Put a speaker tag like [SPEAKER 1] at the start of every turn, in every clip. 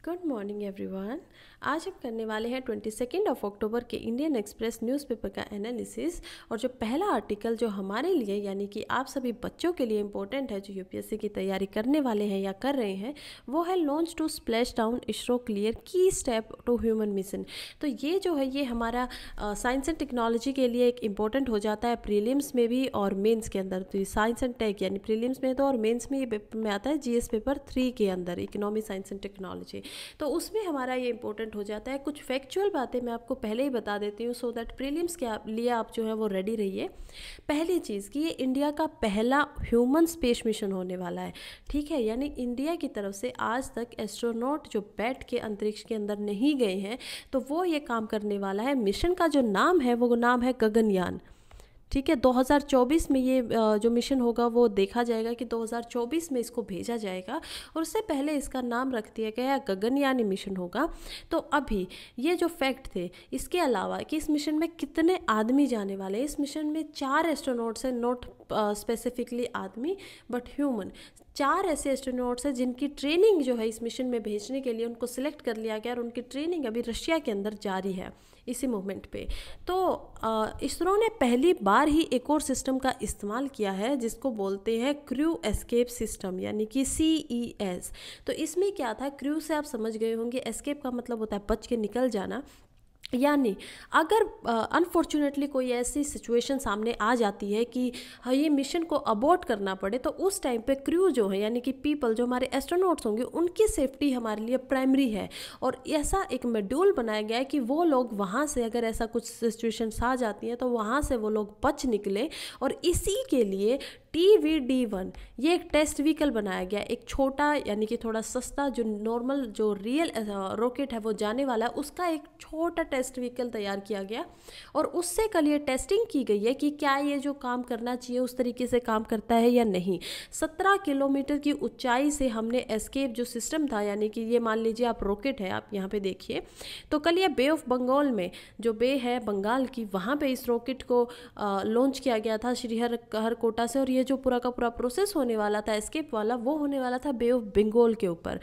[SPEAKER 1] Good morning everyone. आज हम करने वाले हैं 22 अक्टूबर के इंडियन एक्सप्रेस न्यूज़पेपर का एनालिसिस। और जो पहला आर्टिकल जो हमारे लिए यानी कि आप सभी बच्चों के लिए इम्पोर्टेंट है, जो यूपीएससी की तैयारी करने वाले हैं या कर रहे हैं, वो है launch to splash down ISRO clear key step to human mission. तो ये जो है ये हमारा साइंस एंड टेक्नोलॉजी के लिए एक इम्पोर्टेंट हो जाता है प्रीलिम्स में भी और मेंस के अंदर। तो साइंस एंड टेक यानी प्रीलिम्स में तो और मेंस में ये पेपर में आता है जीएस पेपर 3 के अंदर, इकोनॉमी साइंस एंड टेक्नोलॉजी। तो उसमें हमारा ये इंपॉर्टेंट हो जाता है। कुछ फैक्चुअल बातें मैं आपको पहले ही बता देती हूँ सो दैट प्रीलिम्स के लिए आप जो है वो रेडी रहिए। पहली चीज़ कि ये इंडिया का पहला ह्यूमन स्पेस मिशन होने वाला है, ठीक है। यानी इंडिया की तरफ से आज तक एस्ट्रोनॉट जो बैठ के अंतरिक्ष के अंदर नहीं गए हैं, तो वो ये काम करने वाला है। मिशन का जो नाम है वो नाम है गगनयान, ठीक है। 2024 में ये जो मिशन होगा वो देखा जाएगा कि 2024 में इसको भेजा जाएगा, और उससे पहले इसका नाम रख दिया गया गगनयानी मिशन होगा। तो अभी ये जो फैक्ट थे, इसके अलावा कि इस मिशन में कितने आदमी जाने वाले हैं, इस मिशन में 4 एस्ट्रोनॉट्स हैं, नॉट स्पेसिफिकली आदमी बट ह्यूमन। 4 ऐसे एस्ट्रोनॉट्स हैं जिनकी ट्रेनिंग जो है इस मिशन में भेजने के लिए उनको सिलेक्ट कर लिया गया, और उनकी ट्रेनिंग अभी रशिया के अंदर जारी है इसी मूवमेंट पे। तो इसरो ने पहली बार ही एक और सिस्टम का इस्तेमाल किया है जिसको बोलते हैं क्रू एस्केप सिस्टम, यानी कि CES। तो इसमें क्या था, क्रू से आप समझ गए होंगे, एस्केप का मतलब होता है बच के निकल जाना। यानी अगर अनफॉर्चुनेटली कोई ऐसी सिचुएशन सामने आ जाती है कि ये मिशन को अबॉर्ट करना पड़े, तो उस टाइम पे क्रू जो है यानी कि पीपल जो हमारे एस्ट्रोनॉट्स होंगे उनकी सेफ्टी हमारे लिए प्राइमरी है। और ऐसा एक शेड्यूल बनाया गया है कि वो लोग वहाँ से अगर ऐसा कुछ सिचुएशंस आ जाती हैं तो वहाँ से वो लोग बच निकले। और इसी के लिए TVD-1 ये एक टेस्ट व्हीकल बनाया गया, एक छोटा यानी कि थोड़ा सस्ता, जो नॉर्मल जो रियल रॉकेट है वो जाने वाला है, उसका एक छोटा टेस्ट व्हीकल तैयार किया गया। और उससे कल ये टेस्टिंग की गई है कि क्या ये जो काम करना चाहिए उस तरीके से काम करता है या नहीं। 17 किलोमीटर की ऊंचाई से हमने एस्केप जो सिस्टम था, यानी कि ये मान लीजिए आप रॉकेट है, आप यहाँ पे देखिए, तो कल ये बे ऑफ बंगाल में जो बे है बंगाल की, वहाँ पे इस रॉकेट को लॉन्च किया गया था श्रीहरिकोटा से। और ये जो पूरा का पूरा प्रोसेस होने वाला था एस्केप वाला, वो होने वाला था बे ऑफ बंगाल के ऊपर,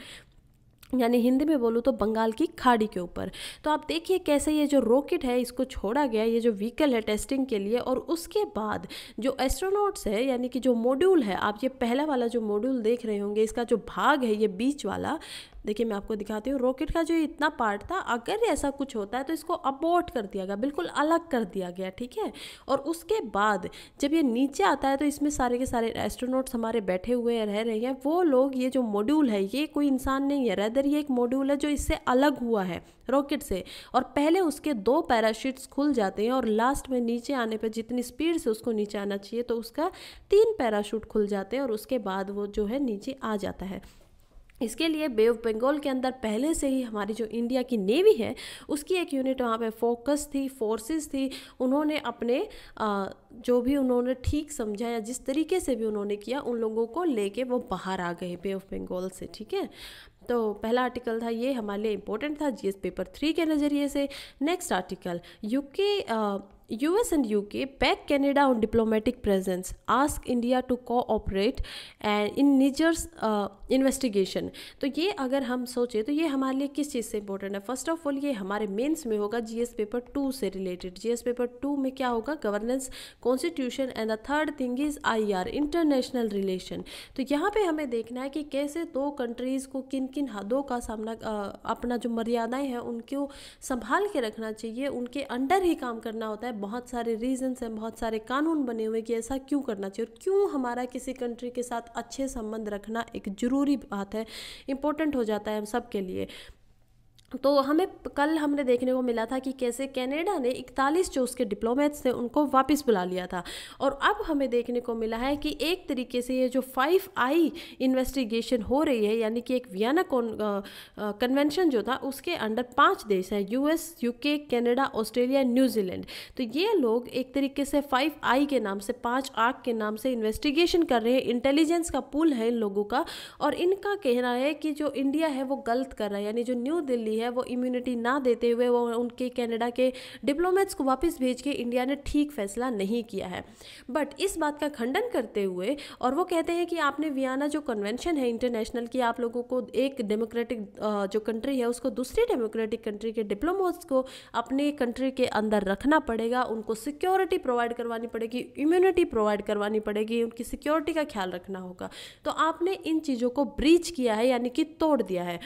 [SPEAKER 1] यानी हिंदी में बोलूँ तो बंगाल की खाड़ी के ऊपर। तो आप देखिए कैसे ये जो रॉकेट है इसको छोड़ा गया, ये जो व्हीकल है टेस्टिंग के लिए। और उसके बाद जो एस्ट्रोनॉट्स है यानी कि जो मॉड्यूल है, आप ये पहला वाला जो मॉड्यूल देख रहे होंगे, इसका जो भाग है ये बीच वाला, देखिए मैं आपको दिखाती हूँ। रॉकेट का जो इतना पार्ट था, अगर ऐसा कुछ होता है तो इसको अबॉर्ट कर दिया गया, बिल्कुल अलग कर दिया गया, ठीक है। और उसके बाद जब ये नीचे आता है तो इसमें सारे के सारे एस्ट्रोनॉट्स हमारे बैठे हुए रह रहे हैं। वो लोग, ये जो मॉड्यूल है ये कोई इंसान नहीं है, रेदर ये एक मॉड्यूल है जो इससे अलग हुआ है रॉकेट से। और पहले उसके 2 पैराशूट्स खुल जाते हैं, और लास्ट में नीचे आने पर जितनी स्पीड से उसको नीचे आना चाहिए तो उसका 3 पैराशूट खुल जाते हैं, और उसके बाद वो जो है नीचे आ जाता है। इसके लिए बे ऑफ बंगाल के अंदर पहले से ही हमारी जो इंडिया की नेवी है उसकी एक यूनिट वहाँ पे फोकस थी, फोर्सेस थी। उन्होंने अपने जो भी उन्होंने ठीक समझा या जिस तरीके से भी उन्होंने किया, उन लोगों को लेके वो बाहर आ गए बे ऑफ बंगाल से, ठीक है। तो पहला आर्टिकल था ये, हमारे लिए इंपॉर्टेंट था जीएस पेपर 3 के नज़रिए से। Next article, US and UK back Canada on diplomatic presence, ask India to cooperate and in Niger's investigation। तो ये अगर हम सोचे तो ये हमारे लिए किस चीज़ से इंपॉर्टेंट है। फर्स्ट ऑफ ऑल ये हमारे मेंस में होगा जीएस पेपर 2 से रिलेटेड। जीएस पेपर 2 में क्या होगा, governance, constitution, and the third thing is IR, international relation. तो यहाँ पे हमें देखना है कि कैसे 2 कंट्रीज़ को किन किन हदों का सामना, अपना जो मर्यादाएं हैं उनको संभाल के रखना चाहिए, उनके अंडर ही काम करना होता है। बहुत सारे रीजंस हैं, बहुत सारे कानून बने हुए कि ऐसा क्यों करना चाहिए, और क्यों हमारा किसी कंट्री के साथ अच्छे संबंध रखना एक ज़रूरी बात है, इम्पोर्टेंट हो जाता है हम सब के लिए। तो हमें कल हमने देखने को मिला था कि कैसे कनाडा ने 41 जो उसके डिप्लोमेट्स थे उनको वापस बुला लिया था। और अब हमें देखने को मिला है कि एक तरीके से ये जो 5I इन्वेस्टिगेशन हो रही है, यानी कि एक वियना कन्वेंशन जो था उसके अंडर 5 देश हैं, US, UK, Canada, Australia, New Zealand. तो ये लोग एक तरीके से 5I के नाम से, 5 आंख के नाम से इन्वेस्टिगेशन कर रहे हैं। इंटेलिजेंस का पूल है इन लोगों का, और इनका कहना है कि जो इंडिया है वो गलत कर रहा है, यानी जो न्यू दिल्ली है वो इम्यूनिटी ना देते हुए वो उनके कनाडा के डिप्लोमेट्स को वापस भेज के इंडिया ने ठीक फैसला नहीं किया है। बट इस बात का खंडन करते हुए और वो कहते हैं कि आपने वियना जो कन्वेंशन है इंटरनेशनल की, आप लोगों को एक डेमोक्रेटिक जो कंट्री है उसको दूसरी डेमोक्रेटिक कंट्री के डिप्लोमेट्स को अपने कंट्री के अंदर रखना पड़ेगा, उनको सिक्योरिटी प्रोवाइड करवानी पड़ेगी, इम्यूनिटी प्रोवाइड करवानी पड़ेगी, उनकी सिक्योरिटी का ख्याल रखना होगा। तो आपने इन चीज़ों को ब्रीच किया है, यानी कि तोड़ दिया है।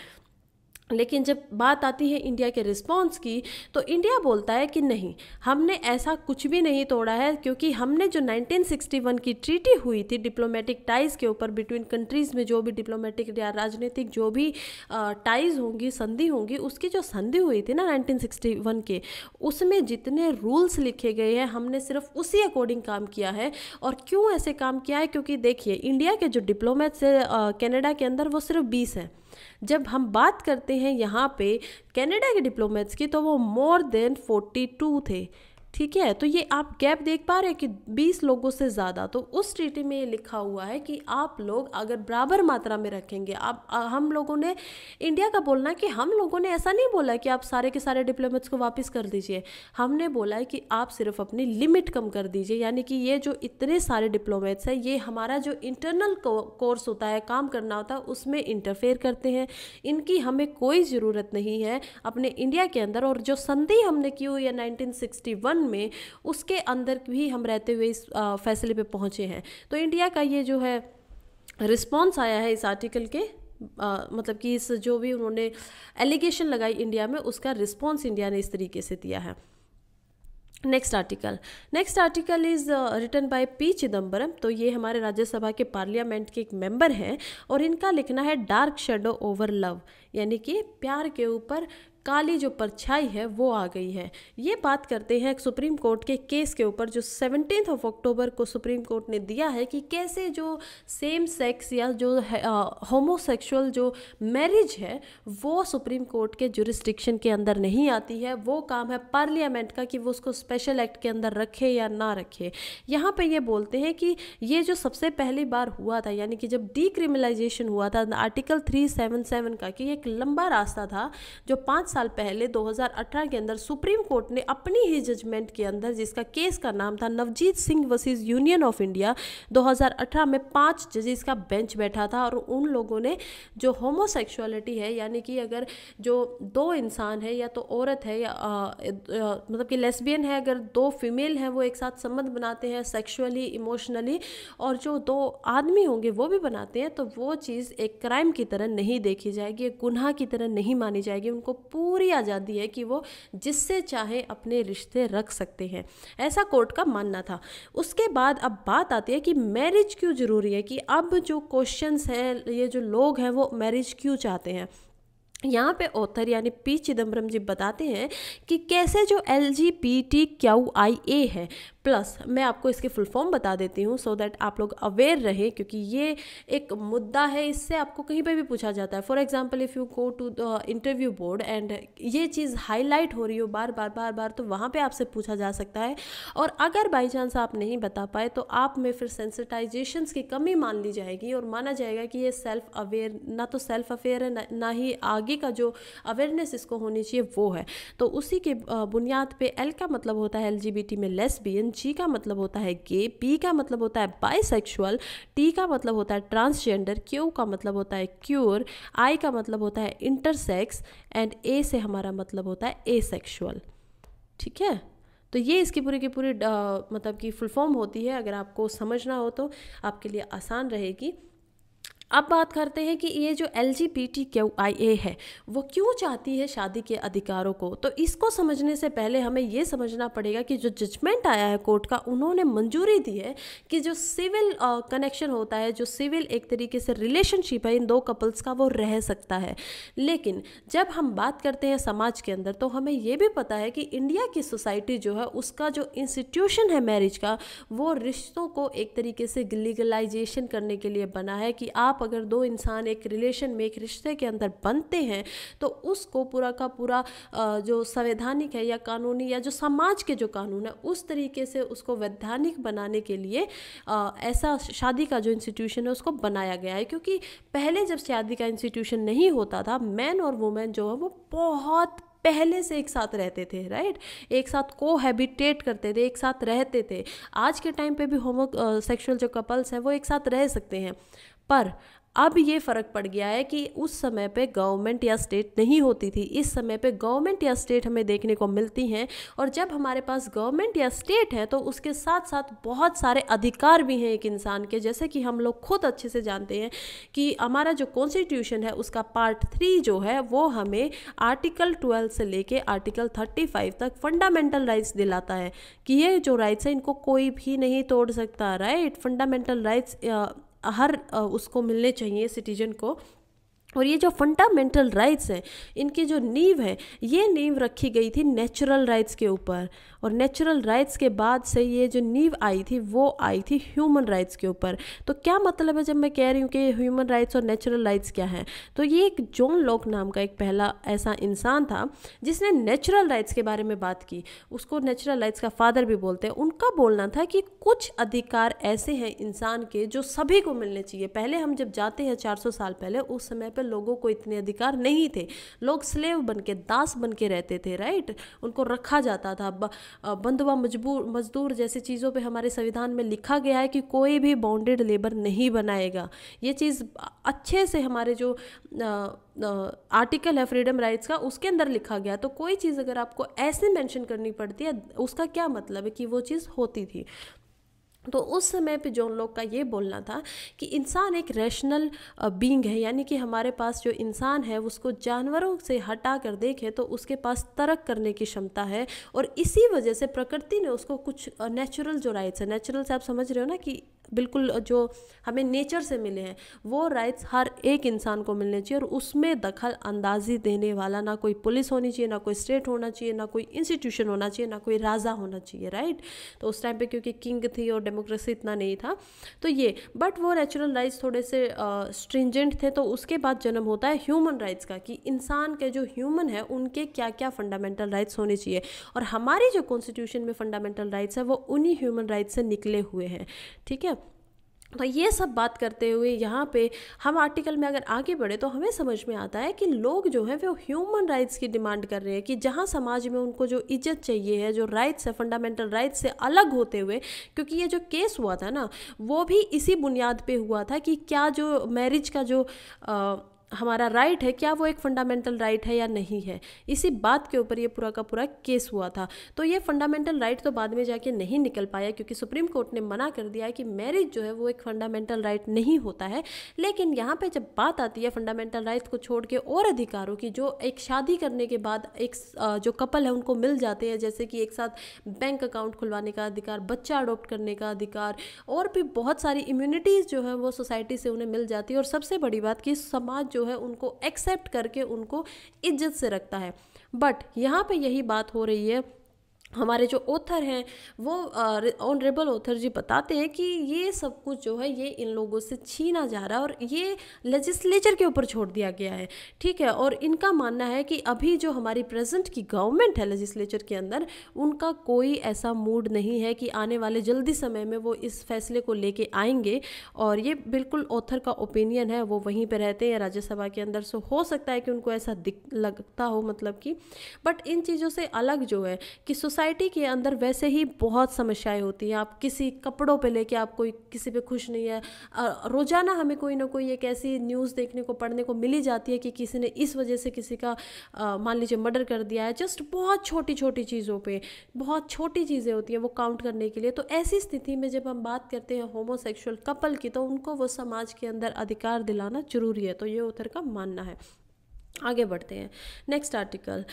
[SPEAKER 1] लेकिन जब बात आती है इंडिया के रिस्पांस की, तो इंडिया बोलता है कि नहीं, हमने ऐसा कुछ भी नहीं तोड़ा है, क्योंकि हमने जो 1961 की ट्रीटी हुई थी डिप्लोमेटिक टाइज़ के ऊपर बिटवीन कंट्रीज़ में, जो भी डिप्लोमेटिक या राजनीतिक जो भी टाइज़ होंगी, संधि होंगी, उसकी जो संधि हुई थी ना 1961 के, उसमें जितने रूल्स लिखे गए हैं हमने सिर्फ उसी अकॉर्डिंग काम किया है। और क्यों ऐसे काम किया है, क्योंकि देखिए इंडिया के जो डिप्लोमेट्स है कनाडा के अंदर वो सिर्फ 20 हैं। जब हम बात करते हैं यहाँ पे कनाडा के डिप्लोमेट्स की, तो वो मोर देन 42 थे। ठीक है, तो ये आप गैप देख पा रहे हैं कि 20 लोगों से ज़्यादा। तो उस ट्रीटी में ये लिखा हुआ है कि आप लोग अगर बराबर मात्रा में रखेंगे, आप हम लोगों ने, इंडिया का बोलना है कि हम लोगों ने ऐसा नहीं बोला कि आप सारे के सारे डिप्लोमेट्स को वापस कर दीजिए, हमने बोला है कि आप सिर्फ अपनी लिमिट कम कर दीजिए। यानी कि ये जो इतने सारे डिप्लोमेट्स हैं, ये हमारा जो इंटरनल कोर्स होता है, काम करना होता है, उसमें इंटरफेयर करते हैं, इनकी हमें कोई ज़रूरत नहीं है अपने इंडिया के अंदर। और जो संधि हमने की हुई है 1961 में, उसके अंदर भी हम रहते हुए इस फैसले पे पहुंचे हैं। तो इंडिया का ये जो है रिस्पांस आया है इस आर्टिकल के, मतलब कि इस जो भी उन्होंने एलिगेशन लगाई इंडिया में, उसका रिस्पांस इंडिया ने इस तरीके से दिया है। Next article is written by P Chidambaram. तो ये हमारे राज्यसभा के पार्लियामेंट के एक मेंबर हैं और इनका लिखना है डार्क शेडो ओवर लव, यानी कि प्यार के ऊपर काली जो परछाई है वो आ गई है। ये बात करते हैं सुप्रीम कोर्ट के केस के ऊपर जो 17 अक्टूबर को सुप्रीम कोर्ट ने दिया है कि कैसे जो सेम सेक्स या जो होमोसेक्सुअल जो मैरिज है वो सुप्रीम कोर्ट के जुरिस्डिक्शन के अंदर नहीं आती है। वो काम है पार्लियामेंट का कि वो उसको स्पेशल एक्ट के अंदर रखे या ना रखे। यहाँ पे ये बोलते हैं कि ये जो सबसे पहली बार हुआ था, यानी कि जब डीक्रिमिनलाइजेशन हुआ था आर्टिकल 377 का, कि एक लंबा रास्ता था जो 5 साल पहले 2018 के अंदर सुप्रीम कोर्ट ने अपनी ही जजमेंट के अंदर, जिसका केस का नाम था Navjeet Singh versus union of India, 2018 में 5 जजेस का बेंच बैठा था और उन लोगों ने जो होमोसेक्सुअलिटी है, यानी कि अगर जो 2 इंसान है, या तो औरत है या मतलब कि लेस्बियन है, अगर 2 फीमेल हैं वो एक साथ संबंध बनाते हैं सेक्सुअली इमोशनली, और जो 2 आदमी होंगे वो भी बनाते हैं, तो वो चीज़ एक क्राइम की तरह नहीं देखी जाएगी, एक गुनाह की तरह नहीं मानी जाएगी। उनको पूरी आज़ादी है कि वो जिससे चाहे अपने रिश्ते रख सकते हैं, ऐसा कोर्ट का मानना था। उसके बाद अब बात आती है कि मैरिज क्यों ज़रूरी है, कि अब जो क्वेश्चंस हैं, ये जो लोग हैं वो मैरिज क्यों चाहते हैं। यहाँ पे ऑथर यानी पी चिदम्बरम जी बताते हैं कि कैसे जो LGBTQIA है प्लस, मैं आपको इसके फुल फॉर्म बता देती हूँ सो दैट आप लोग अवेयर रहें, क्योंकि ये एक मुद्दा है, इससे आपको कहीं पे भी पूछा जाता है। For example if you go to the interview board and ये चीज़ हाईलाइट हो रही हो बार बार, तो वहाँ पे आपसे पूछा जा सकता है। और अगर बाई चांस आप नहीं बता पाए तो आप में फिर सेंसिटाइजेशंस की कमी मान ली जाएगी और माना जाएगा कि ये सेल्फ अवेयर, ना तो सेल्फ अवेयर है ना ही आगे का जो अवेयरनेस इसको होनी चाहिए वो है। तो उसी के बुनियाद पे L का मतलब होता है LGBT में लेस्बियन, G का मतलब होता है गे, P का मतलब होता है बाइसेक्सुअल, T का मतलब होता है ट्रांसजेंडर, Q का मतलब होता है क्यूर, I का मतलब होता है इंटरसेक्स एंड A से हमारा मतलब होता है एसेक्सुअल। ठीक है, तो ये इसकी पूरी की पूरी मतलब कि फुल फॉर्म होती है। अगर आपको समझना हो तो आपके लिए आसान रहेगी। अब बात करते हैं कि ये जो LGBTQIA है वो क्यों चाहती है शादी के अधिकारों को। तो इसको समझने से पहले हमें ये समझना पड़ेगा कि जो जजमेंट आया है कोर्ट का, उन्होंने मंजूरी दी है कि जो सिविल कनेक्शन होता है, जो सिविल एक तरीके से रिलेशनशिप है इन 2 कपल्स का, वो रह सकता है। लेकिन जब हम बात करते हैं समाज के अंदर, तो हमें ये भी पता है कि इंडिया की सोसाइटी जो है उसका जो इंस्टीट्यूशन है मैरिज का, वो रिश्तों को एक तरीके से लीगलाइजेशन करने के लिए बना है कि आप आप अगर दो इंसान एक रिलेशन में, एक रिश्ते के अंदर बनते हैं, तो उसको पूरा का पूरा जो संवैधानिक है या कानूनी या जो समाज के जो कानून है उस तरीके से उसको वैधानिक बनाने के लिए ऐसा शादी का जो इंस्टीट्यूशन है उसको बनाया गया है। क्योंकि पहले जब शादी का इंस्टीट्यूशन नहीं होता था, मैन और वुमेन जो है वो बहुत पहले से एक साथ रहते थे, राइट, एक साथ कोहैबिटेट करते थे, एक साथ रहते थे। आज के टाइम पे भी होमोसेक्सुअल जो कपल्स हैं वो एक साथ रह सकते हैं, पर अब ये फ़र्क पड़ गया है कि उस समय पे गवर्नमेंट या स्टेट नहीं होती थी, इस समय पे गवर्नमेंट या स्टेट हमें देखने को मिलती हैं। और जब हमारे पास गवर्नमेंट या स्टेट है तो उसके साथ साथ बहुत सारे अधिकार भी हैं एक इंसान के, जैसे कि हम लोग खुद अच्छे से जानते हैं कि हमारा जो कॉन्स्टिट्यूशन है उसका पार्ट 3 जो है वो हमें आर्टिकल 12 से लेके आर्टिकल 35 तक फंडामेंटल राइट्स दिलाता है कि ये जो राइट्स हैं इनको कोई भी नहीं तोड़ सकता, राइट। फंडामेंटल राइट्स हर उसको मिलने चाहिए सिटीजन को। और ये जो फंडामेंटल राइट्स हैं इनकी जो नींव है, ये नींव रखी गई थी नेचुरल राइट्स के ऊपर, और नेचुरल राइट्स के बाद से ये जो नींव आई थी वो आई थी ह्यूमन राइट्स के ऊपर। तो क्या मतलब है जब मैं कह रही हूँ कि ह्यूमन राइट्स और नेचुरल राइट्स क्या है, तो ये एक जॉन लॉक नाम का एक पहला ऐसा इंसान था जिसने नेचुरल राइट्स के बारे में बात की। उसको नेचुरल राइट्स का फादर भी बोलते हैं। उनका बोलना था कि कुछ अधिकार ऐसे हैं इंसान के जो सभी को मिलने चाहिए। पहले हम जब जाते हैं 400 साल पहले, उस समय पर लोगों को इतने अधिकार नहीं थे, लोग स्लेव बन के, दास बन के रहते थे, राइट, उनको रखा जाता था। बंधुआ मजदूर जैसी चीज़ों पे हमारे संविधान में लिखा गया है कि कोई भी बाउंडेड लेबर नहीं बनाएगा। ये चीज़ अच्छे से हमारे जो आर्टिकल है फ्रीडम राइट्स का उसके अंदर लिखा गया। तो कोई चीज़ अगर आपको ऐसे मेंशन करनी पड़ती है उसका क्या मतलब है कि वो चीज़ होती थी। तो उस समय पे जॉन लॉक का ये बोलना था कि इंसान एक रैशनल बीइंग है, यानी कि हमारे पास जो इंसान है उसको जानवरों से हटा कर देखे तो उसके पास तर्क करने की क्षमता है, और इसी वजह से प्रकृति ने उसको कुछ नेचुरल जो राइट्स है, नेचुरल से आप समझ रहे हो ना कि बिल्कुल जो हमें नेचर से मिले हैं, वो राइट्स हर एक इंसान को मिलने चाहिए। और उसमें दखल अंदाजी देने वाला ना कोई पुलिस होनी चाहिए, ना कोई स्टेट होना चाहिए, ना कोई इंस्टीट्यूशन होना चाहिए, ना कोई राजा होना चाहिए, राइट। तो उस टाइम पे क्योंकि किंग थी और डेमोक्रेसी इतना नहीं था, तो ये बट वो नेचुरल राइट्स थोड़े से स्ट्रिंजेंट थे। तो उसके बाद जन्म होता है ह्यूमन राइट्स का, कि इंसान के जो ह्यूमन है उनके क्या क्या फंडामेंटल राइट्स होने चाहिए। और हमारी जो कॉन्स्टिट्यूशन में फंडामेंटल राइट्स है वो उन्हीं ह्यूमन राइट्स से निकले हुए हैं, ठीक है। तो ये सब बात करते हुए यहाँ पे हम आर्टिकल में अगर आगे बढ़े तो हमें समझ में आता है कि लोग जो है वो ह्यूमन राइट्स की डिमांड कर रहे हैं, कि जहाँ समाज में उनको जो इज्जत चाहिए है, जो राइट्स है फंडामेंटल राइट्स से अलग होते हुए। क्योंकि ये जो केस हुआ था ना वो भी इसी बुनियाद पे हुआ था कि क्या जो मैरिज का जो हमारा राइट है क्या वो एक फंडामेंटल राइट है या नहीं है, इसी बात के ऊपर ये पूरा का पूरा केस हुआ था। तो ये फंडामेंटल राइट तो बाद में जाके नहीं निकल पाया, क्योंकि सुप्रीम कोर्ट ने मना कर दिया है कि मैरिज जो है वो एक फंडामेंटल राइट नहीं होता है। लेकिन यहाँ पे जब बात आती है फंडामेंटल राइट को छोड़ के और अधिकारों की, जो एक शादी करने के बाद एक जो कपल है उनको मिल जाते हैं, जैसे कि एक साथ बैंक अकाउंट खुलवाने का अधिकार, बच्चा अडॉप्ट करने का अधिकार, और भी बहुत सारी इम्यूनिटीज़ जो है वो सोसाइटी से उन्हें मिल जाती है। और सबसे बड़ी बात कि समाज जो है उनको एक्सेप्ट करके उनको इज्जत से रखता है। बट यहाँ पे यही बात हो रही है, हमारे जो ऑथर हैं वो ऑनरेबल ऑथर जी बताते हैं कि ये सब कुछ जो है ये इन लोगों से छीना जा रहा है और ये लेजिस्लेचर के ऊपर छोड़ दिया गया है, ठीक है। और इनका मानना है कि अभी जो हमारी प्रेजेंट की गवर्नमेंट है लेजिस्लेचर के अंदर, उनका कोई ऐसा मूड नहीं है कि आने वाले जल्दी समय में वो इस फैसले को लेके आएंगे। और ये बिल्कुल ऑथर का ओपिनियन है, वो वहीं पर रहते हैं राज्यसभा के अंदर, सो हो सकता है कि उनको ऐसा लगता हो, मतलब कि बट इन चीज़ों से अलग जो है कि सोसाइटी के अंदर वैसे ही बहुत समस्याएं होती हैं। आप किसी कपड़ों पे लेके आप कोई किसी पे खुश नहीं है, रोजाना हमें कोई ना कोई एक ऐसी न्यूज़ देखने को पढ़ने को मिली जाती है कि किसी ने इस वजह से किसी का मान लीजिए मर्डर कर दिया है। जस्ट बहुत छोटी छोटी चीज़ों पे, बहुत छोटी चीज़ें होती हैं वो काउंट करने के लिए। तो ऐसी स्थिति में जब हम बात करते हैं होमोसेक्सुअल कपल की, तो उनको वो समाज के अंदर अधिकार दिलाना जरूरी है। तो ये ऑथर का मानना है। आगे बढ़ते हैं। Next article,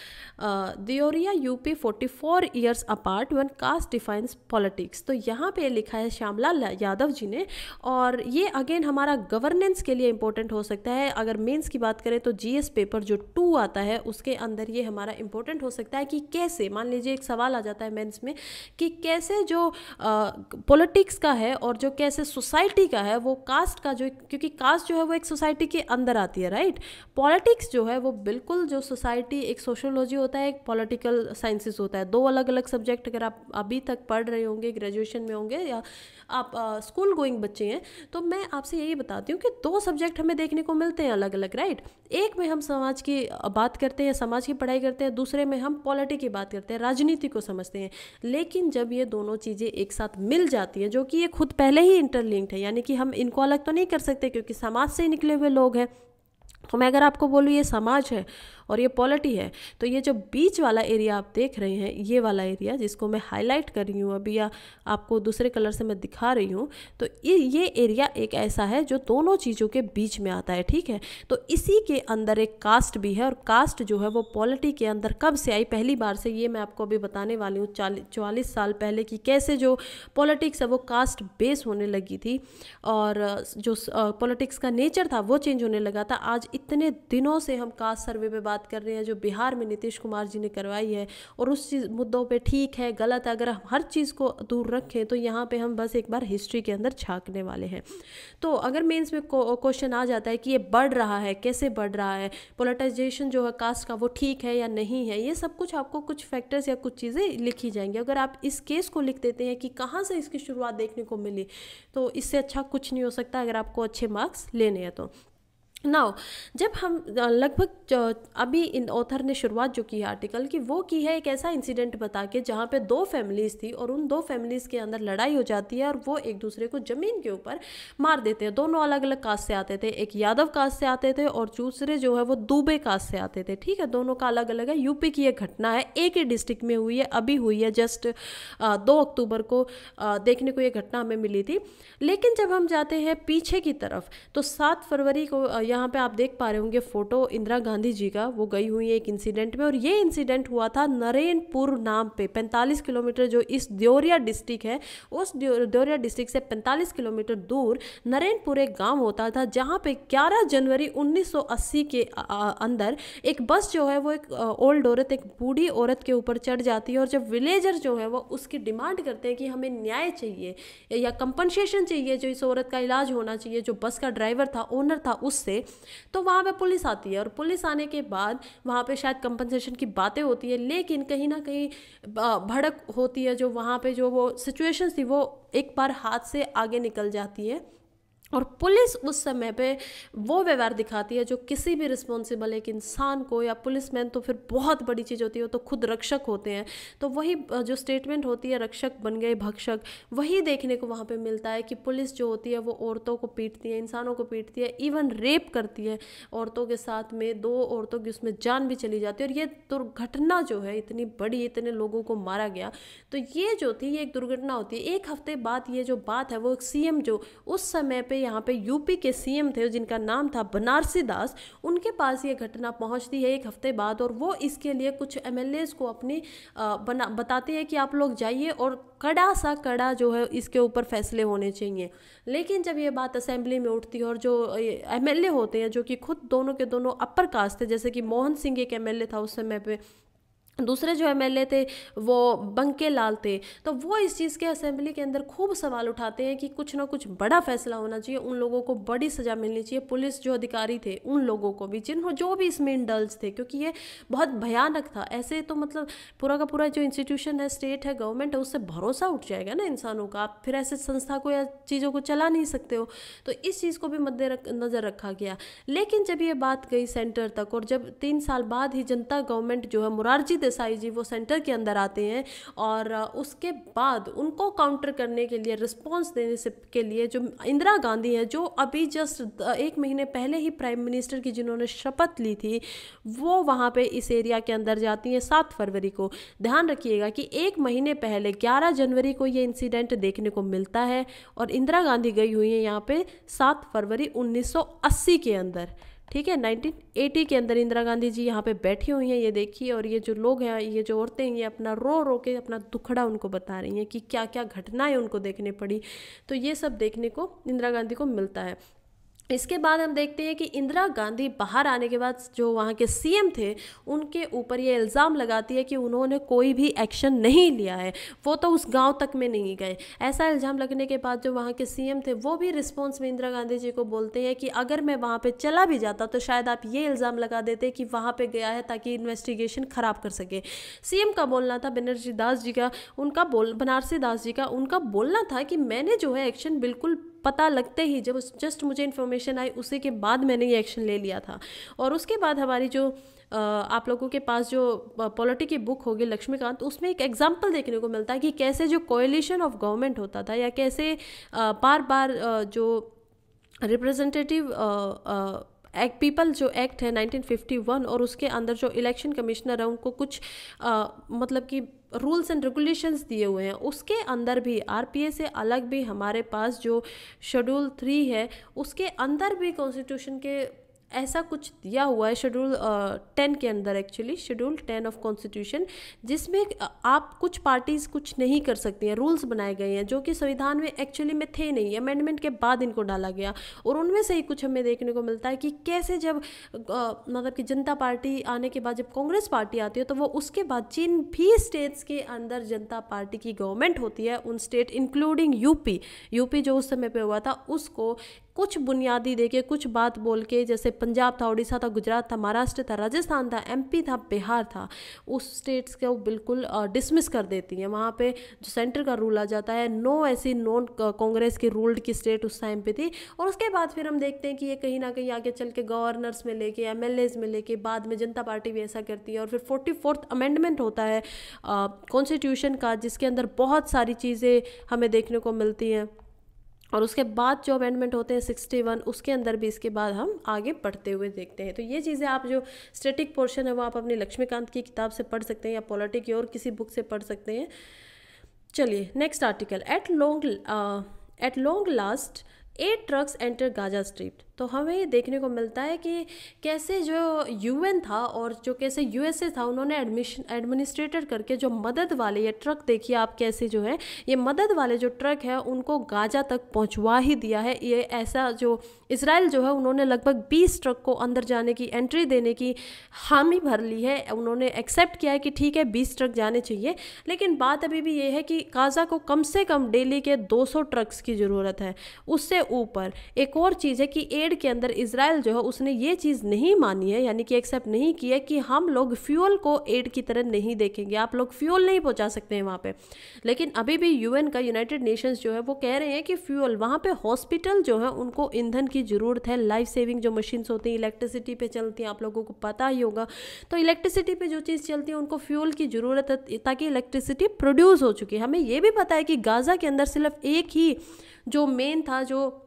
[SPEAKER 1] Deoria UP 44 years apart one caste defies politics. तो यहाँ पे लिखा है श्यामला यादव जी ने, और ये अगेन हमारा गवर्नेंस के लिए इंपॉर्टेंट हो सकता है। अगर मेंस की बात करें तो जीएस पेपर जो 2 आता है उसके अंदर ये हमारा इंपॉर्टेंट हो सकता है कि कैसे, मान लीजिए एक सवाल आ जाता है मेंस में कि कैसे जो पॉलिटिक्स का है और जो कैसे सोसाइटी का है वो कास्ट का जो, क्योंकि कास्ट जो है वो एक सोसाइटी के अंदर आती है, राइट। पॉलिटिक्स जो है वो बिल्कुल जो सोसाइटी, एक सोशियोलॉजी होता है, एक पॉलिटिकल साइंसेस होता है, 2 अलग अलग सब्जेक्ट। अगर आप अभी तक पढ़ रहे होंगे, ग्रेजुएशन में होंगे या आप स्कूल गोइंग बच्चे हैं, तो मैं आपसे यही बताती हूँ कि 2 सब्जेक्ट हमें देखने को मिलते हैं अलग अलग, राइट। एक में हम समाज की बात करते हैं, समाज की पढ़ाई करते हैं, दूसरे में हम पॉलिटी की बात करते हैं, राजनीति को समझते हैं। लेकिन जब ये दोनों चीज़ें एक साथ मिल जाती हैं, जो कि ये खुद पहले ही इंटरलिंक्ड है, यानी कि हम इनको अलग तो नहीं कर सकते क्योंकि समाज से ही निकले हुए लोग हैं। तो मैं अगर आपको बोलूँ ये समाज है और ये पॉलिटी है, तो ये जो बीच वाला एरिया आप देख रहे हैं, ये वाला एरिया जिसको मैं हाईलाइट कर रही हूँ अभी, या आपको दूसरे कलर से मैं दिखा रही हूँ, तो ये एरिया एक ऐसा है जो दोनों चीज़ों के बीच में आता है, ठीक है। तो इसी के अंदर एक कास्ट भी है, और कास्ट जो है वो पॉलिटी के अंदर कब से आई, पहली बार से, ये मैं आपको अभी बताने वाली हूँ 44 साल पहले कि कैसे जो पॉलिटिक्स है वो कास्ट बेस होने लगी थी, और जो पॉलिटिक्स का नेचर था वो चेंज होने लगा था। आज इतने दिनों से हम कास्ट सर्वे पे बात कर रहे हैं जो बिहार में नीतीश कुमार जी ने करवाई है, और उस चीज़ मुद्दों पे ठीक है गलत है, अगर हम हर चीज़ को दूर रखें तो यहाँ पे हम बस एक बार हिस्ट्री के अंदर झांकने वाले हैं। तो अगर मेंस में क्वेश्चन आ जाता है कि ये बढ़ रहा है, कैसे बढ़ रहा है, पोलिटाइजेशन जो है कास्ट का वो ठीक है या नहीं है, ये सब कुछ आपको कुछ फैक्टर्स या कुछ चीज़ें लिखी जाएंगी। अगर आप इस केस को लिख देते हैं कि कहाँ से इसकी शुरुआत देखने को मिली, तो इससे अच्छा कुछ नहीं हो सकता अगर आपको अच्छे मार्क्स लेने हैं तो। नाउ जब हम लगभग अभी इन ऑथर ने शुरुआत जो की है आर्टिकल की, वो की है एक ऐसा इंसिडेंट बता के जहाँ पे 2 फैमिलीज़ थी और उन 2 फैमिलीज़ के अंदर लड़ाई हो जाती है और वो एक दूसरे को ज़मीन के ऊपर मार देते हैं। दोनों अलग अलग कास्ट से आते थे, एक यादव कास्ट से आते थे और दूसरे जो है वो दुबे कास्ट से आते थे, ठीक है। दोनों का अलग अलग है। यूपी की ये घटना है, एक ही डिस्ट्रिक्ट में हुई है, अभी हुई है, जस्ट 2 अक्टूबर को देखने को ये घटना हमें मिली थी। लेकिन जब हम जाते हैं पीछे की तरफ तो 7 फरवरी को यहाँ पे आप देख पा रहे होंगे फोटो इंदिरा गांधी जी का, वो गई हुई है एक इंसिडेंट में, और ये इंसिडेंट हुआ था नरेनपुर नाम पे, 45 किलोमीटर जो इस देवरिया डिस्ट्रिक्ट है, उस देवरिया डिस्ट्रिक्ट से 45 किलोमीटर दूर नरेनपुर एक गांव होता था, जहाँ पे 11 जनवरी 1980 के अंदर एक बस जो है वो एक ओल्ड औरत, एक बूढ़ी औरत के ऊपर चढ़ जाती है, और जब विलेजर जो है वो उसकी डिमांड करते हैं कि हमें न्याय चाहिए या कंपनसेशन चाहिए, जो इस औरत का इलाज होना चाहिए, जो बस का ड्राइवर था, ओनर था, उससे, तो वहाँ पे पुलिस आती है, और पुलिस आने के बाद वहाँ पे शायद कंपनसेशन की बातें होती है, लेकिन कहीं ना कहीं भड़क होती है, जो वहाँ पे जो वो सिचुएशन थी वो एक बार हाथ से आगे निकल जाती है, और पुलिस उस समय पे वो व्यवहार दिखाती है जो किसी भी रिस्पॉन्सिबल एक इंसान को, या पुलिसमैन तो फिर बहुत बड़ी चीज़ होती है, तो खुद रक्षक होते हैं, तो वही जो स्टेटमेंट होती है रक्षक बन गए भक्षक, वही देखने को वहाँ पे मिलता है कि पुलिस जो होती है वो औरतों को पीटती है, इंसानों को पीटती है, इवन रेप करती है औरतों के साथ में, 2 औरतों की उसमें जान भी चली जाती है। और ये दुर्घटना जो है इतनी बड़ी, इतने लोगों को मारा गया, तो ये जो थी ये एक दुर्घटना होती है। 1 हफ्ते बाद ये जो बात है वो सीएम जो उस समय पे यहाँ पे यूपी के सीएम थे जिनका नाम था बनारसी दास, उनके पास ये घटना पहुंचती है 1 हफ्ते बाद, और वो इसके लिए कुछ एमएलएस को अपनी बताते हैं कि आप लोग जाइए और कड़ा जो है इसके ऊपर फैसले होने चाहिए। लेकिन जब ये बात असेंबली में उठती है और जो एमएलए होते हैं जो कि खुद दोनों के दोनों अपर कास्ट थे, जैसे कि मोहन सिंह एक एमएलए था उस समय पे, दूसरे जो एमएलए थे वो बंके लाल थे, तो वो इस चीज़ के असेंबली के अंदर खूब सवाल उठाते हैं कि कुछ ना कुछ बड़ा फैसला होना चाहिए, उन लोगों को बड़ी सज़ा मिलनी चाहिए, पुलिस जो अधिकारी थे उन लोगों को भी, जो भी इसमें इंडल्ज थे, क्योंकि ये बहुत भयानक था। ऐसे तो मतलब पूरा का पूरा जो इंस्टीट्यूशन है, स्टेट है, गवर्नमेंट है, उससे भरोसा उठ जाएगा ना इंसानों का, आप फिर ऐसे संस्था को या चीज़ों को चला नहीं सकते हो। तो इस चीज़ को भी मद्देनज़र रखा गया। लेकिन जब ये बात गई सेंटर तक, और जब 3 साल बाद ही जनता गवर्नमेंट जो है मोरारजी देसाई जी वो सेंटर के अंदर आते हैं, और उसके बाद उनको काउंटर करने के लिए, रिस्पांस देने से के लिए जो इंदिरा गांधी है, जो अभी जस्ट 1 महीने पहले ही प्राइम मिनिस्टर की जिन्होंने शपथ ली थी, वो वहाँ पे इस एरिया के अंदर जाती हैं 7 फरवरी को। ध्यान रखिएगा कि 1 महीने पहले 11 जनवरी को ये इंसिडेंट देखने को मिलता है, और इंदिरा गांधी गई हुई है यहाँ पे 7 फरवरी 1980 के अंदर, ठीक है। 1980 के अंदर इंदिरा गांधी जी यहाँ पे बैठी हुई हैं, ये देखिए, और ये जो लोग हैं, ये जो औरतें हैं, ये अपना रो रो के अपना दुखड़ा उनको बता रही हैं कि क्या क्या घटनाएं उनको देखने पड़ी। तो ये सब देखने को इंदिरा गांधी को मिलता है। इसके बाद हम देखते हैं कि इंदिरा गांधी बाहर आने के बाद जो वहाँ के सीएम थे उनके ऊपर ये इल्ज़ाम लगाती है कि उन्होंने कोई भी एक्शन नहीं लिया है, वो तो उस गांव तक में नहीं गए। ऐसा इल्ज़ाम लगने के बाद जो वहाँ के सीएम थे वो भी रिस्पॉन्स में इंदिरा गांधी जी को बोलते हैं कि अगर मैं वहाँ पे चला भी जाता तो शायद आप ये इल्ज़ाम लगा देते कि वहाँ पे गया है ताकि इन्वेस्टिगेशन ख़राब कर सके। सीएम का बोलना था, बनर्जी दास जी का, बनारसी दास जी का, उनका बोलना था कि मैंने जो है एक्शन बिल्कुल पता लगते ही, जब जस्ट मुझे इन्फॉर्मेशन आई उसी के बाद मैंने ये एक्शन ले लिया था। और उसके बाद हमारी जो आप लोगों के पास जो पॉलिटी की बुक होगी लक्ष्मीकांत, उसमें एक एग्जाम्पल देखने को मिलता है कि कैसे जो कोएलिशन ऑफ गवर्नमेंट होता था या कैसे बार बार जो रिप्रेजेंटेटिव एक्ट पीपल जो एक्ट है 1951 और उसके अंदर जो इलेक्शन कमिश्नर है उनको कुछ मतलब कि रूल्स एंड रेगुलेशंस दिए हुए हैं, उसके अंदर भी आरपीए से अलग भी हमारे पास जो शेड्यूल 3 है उसके अंदर भी कॉन्स्टिट्यूशन के ऐसा कुछ दिया हुआ है, शेड्यूल 10 के अंदर, एक्चुअली शेड्यूल 10 ऑफ कॉन्स्टिट्यूशन, जिसमें आप कुछ पार्टीज कुछ नहीं कर सकती हैं। रूल्स बनाए गए हैं जो कि संविधान में एक्चुअली में थे नहीं, अमेंडमेंट के बाद इनको डाला गया। और उनमें से ही कुछ हमें देखने को मिलता है कि कैसे जब मतलब कि जनता पार्टी आने के बाद जब कांग्रेस पार्टी आती है तो वो उसके बाद जिन भी स्टेट्स के अंदर जनता पार्टी की गवर्नमेंट होती है उन स्टेट इंक्लूडिंग यूपी जो उस समय पे हुआ था उसको कुछ बुनियादी देके कुछ बात बोल के, जैसे पंजाब था, उड़ीसा था, गुजरात था, महाराष्ट्र था, राजस्थान था, एमपी था, बिहार था, उस स्टेट्स को बिल्कुल डिसमिस कर देती हैं। वहाँ पे जो सेंटर का रूल आ जाता है, नो ऐसी नॉन कांग्रेस की रूल्ड की स्टेट उस टाइम पे थी। और उसके बाद फिर हम देखते हैं कि ये कहीं ना कहीं आगे चल के गवर्नर्स में लेके, एमएलएज में लेके, बाद में जनता पार्टी भी ऐसा करती है। और फिर 44th अमेंडमेंट होता है कॉन्स्टिट्यूशन का, जिसके अंदर बहुत सारी चीज़ें हमें देखने को मिलती हैं। और उसके बाद जो अमेंडमेंट होते हैं 61, उसके अंदर भी इसके बाद हम आगे बढ़ते हुए देखते हैं। तो ये चीज़ें आप जो स्टैटिक पोर्शन है वो आप अपनी लक्ष्मीकांत की किताब से पढ़ सकते हैं या पॉलिटी की और किसी बुक से पढ़ सकते हैं। चलिए next article, at long last 8 trucks enter Gaza strip. तो हमें ये देखने को मिलता है कि कैसे जो यूएन था और जो कैसे यूएसए था, उन्होंने एडमिनिस्ट्रेटर करके जो मदद वाले ये ट्रक, देखिए आप कैसे जो है ये मदद वाले जो ट्रक है उनको गाजा तक पहुंचवा ही दिया है। ये ऐसा जो इसराइल जो है उन्होंने लगभग 20 ट्रक को अंदर जाने की, एंट्री देने की हामी भर ली है। उन्होंने एक्सेप्ट किया है कि ठीक है 20 ट्रक जाने चाहिए, लेकिन बात अभी भी ये है कि गाजा को कम से कम डेली के 200 ट्रक्स की ज़रूरत है, उससे ऊपर। एक और चीज़ है कि एड के अंदर इसराइल जो है उसने ये चीज़ नहीं मानी है, यानी कि एक्सेप्ट नहीं किया कि हम लोग फ्यूल को एड की तरह नहीं देखेंगे, आप लोग फ्यूल नहीं पहुंचा सकते हैं वहाँ पे। लेकिन अभी भी यूएन का, यूनाइटेड नेशंस जो है वो कह रहे हैं कि फ्यूल, वहाँ पे हॉस्पिटल जो है उनको ईंधन की ज़रूरत है, लाइफ सेविंग जो मशीन्स होती हैं इलेक्ट्रिसिटी पे चलती हैं, आप लोगों को पता ही होगा। तो इलेक्ट्रिसिटी पे जो चीज़ चलती है उनको फ्यूल की ज़रूरत है ताकि इलेक्ट्रिसिटी प्रोड्यूस हो चुकी है। हमें ये भी पता है कि गाजा के अंदर सिर्फ एक ही जो मेन था, जो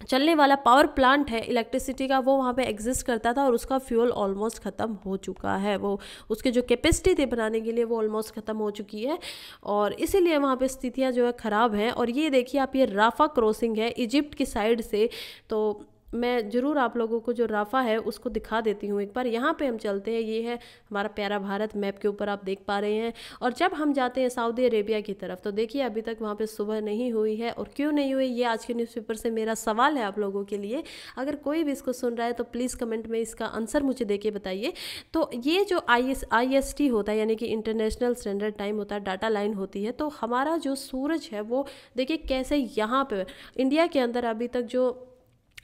[SPEAKER 1] चलने वाला पावर प्लांट है इलेक्ट्रिसिटी का, वो वहाँ पे एग्जिस्ट करता था और उसका फ्यूल ऑलमोस्ट ख़त्म हो चुका है। वो उसके जो कैपेसिटी थी बनाने के लिए वो ऑलमोस्ट ख़त्म हो चुकी है और इसीलिए वहाँ पे स्थितियाँ जो है ख़राब हैं। और ये देखिए आप, ये राफा क्रॉसिंग है इजिप्ट की साइड से, तो मैं ज़रूर आप लोगों को जो राफा है उसको दिखा देती हूँ एक बार। यहाँ पे हम चलते हैं, ये है हमारा प्यारा भारत, मैप के ऊपर आप देख पा रहे हैं। और जब हम जाते हैं सऊदी अरेबिया की तरफ तो देखिए अभी तक वहाँ पे सुबह नहीं हुई है। और क्यों नहीं हुई, ये आज के न्यूज़पेपर से मेरा सवाल है आप लोगों के लिए। अगर कोई भी इसको सुन रहा है तो प्लीज़ कमेंट में इसका आंसर मुझे दे के बताइए। तो ये जो IST होता है, यानी कि इंटरनेशनल स्टैंडर्ड टाइम होता है, डाटा लाइन होती है, तो हमारा जो सूरज है वो देखिए कैसे यहाँ पर इंडिया के अंदर अभी तक जो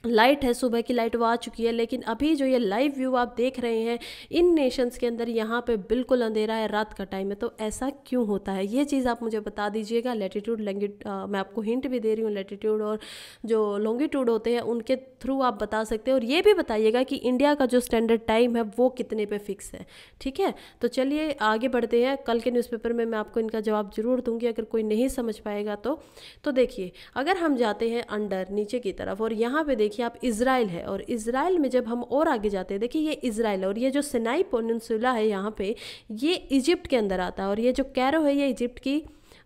[SPEAKER 1] लाइट है, सुबह की लाइट वो आ चुकी है, लेकिन अभी जो ये लाइव व्यू आप देख रहे हैं इन नेशंस के अंदर यहाँ पे बिल्कुल अंधेरा है, रात का टाइम है। तो ऐसा क्यों होता है, ये चीज़ आप मुझे बता दीजिएगा। लैटिट्यूड मैं आपको हिंट भी दे रही हूँ, लैटिट्यूड और जो लॉन्गिट्यूड होते हैं उनके थ्रू आप बता सकते हैं। और ये भी बताइएगा कि इंडिया का जो स्टैंडर्ड टाइम है वो कितने पे फिक्स है, ठीक है। तो चलिए आगे बढ़ते हैं। कल के न्यूज़पेपर में मैं आपको इनका जवाब जरूर दूंगी अगर कोई नहीं समझ पाएगा तो देखिए अगर हम जाते हैं अंडर नीचे की तरफ और यहाँ पे देखिए आप इजराइल है, और इजराइल में जब हम और आगे जाते हैं देखिए ये इजराइल है और ये जो सिनाई पेनिनसुला है यहाँ पे ये इजिप्ट के अंदर आता है और ये जो कैरो है ये इजिप्ट की